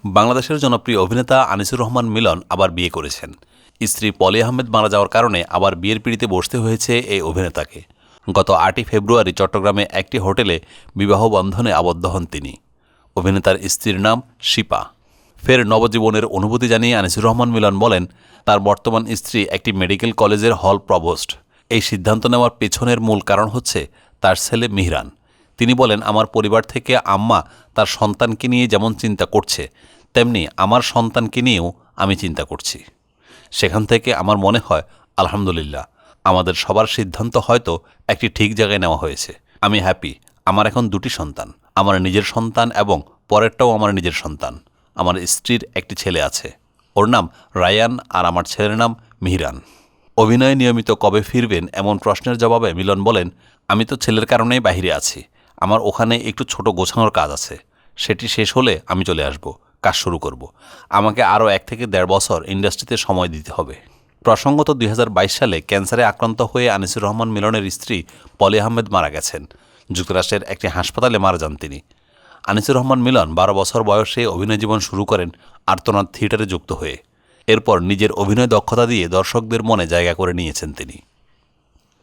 বাংলাদেশের জনপ্রিয় অভিনেতা আনিসুর রহমান মিলন আবার বিয়ে করেছেন। স্ত্রী পলি আহমেদ মারা যাওয়ার কারণে আবার বিয়ের পিঁড়িতে বসতে হয়েছে এই অভিনেতাকে। গত ৮ই ফেব্রুয়ারি চট্টগ্রামে একটি হোটেলে বিবাহ বন্ধনে আবদ্ধ হন তিনি। অভিনেতার স্ত্রীর নাম শিপা। ফের নবজীবনের অনুভূতি জানিয়ে আনিসুর রহমান মিলন বলেন, তার বর্তমান স্ত্রী একটি মেডিকেল কলেজের হল প্রভোস্ট। এই সিদ্ধান্ত নেওয়ার পেছনের মূল কারণ হচ্ছে তার ছেলে মিহরান। তিনি বলেন, আমার পরিবার থেকে আম্মা তার সন্তানকে নিয়ে যেমন চিন্তা করছে, তেমনি আমার সন্তানকে নিয়েও আমি চিন্তা করছি। সেখান থেকে আমার মনে হয় আলহামদুলিল্লাহ, আমাদের সবার সিদ্ধান্ত হয়তো একটি ঠিক জায়গায় নেওয়া হয়েছে। আমি হ্যাপি। আমার এখন 2টি সন্তান, আমার নিজের সন্তান এবং পরেরটাও আমার নিজের সন্তান। আমার স্ত্রীর একটি ছেলে আছে, ওর নাম রায়ান, আর আমার ছেলের নাম মিহরান। অভিনয়ে নিয়মিত কবে ফিরবেন এমন প্রশ্নের জবাবে মিলন বলেন, আমি তো ছেলের কারণেই বাইরে আছি। আমার ওখানে একটু ছোট গোছানোর কাজ আছে, সেটি শেষ হলে আমি চলে আসব, কাজ শুরু করব। আমাকে আরও 1 থেকে 1.5 বছর ইন্ডাস্ট্রিতে সময় দিতে হবে। প্রসঙ্গত 2022 সালে ক্যান্সারে আক্রান্ত হয়ে আনিসুর রহমান মিলনের স্ত্রী পলি আহমেদ মারা গেছেন। যুক্তরাষ্ট্রের একটি হাসপাতালে মারা যান তিনি। আনিসুর রহমান মিলন 12 বছর বয়সে অভিনয় জীবন শুরু করেন আর্তনাদ থিয়েটারে যুক্ত হয়ে। এরপর নিজের অভিনয় দক্ষতা দিয়ে দর্শকদের মনে জায়গা করে নিয়েছেন তিনি।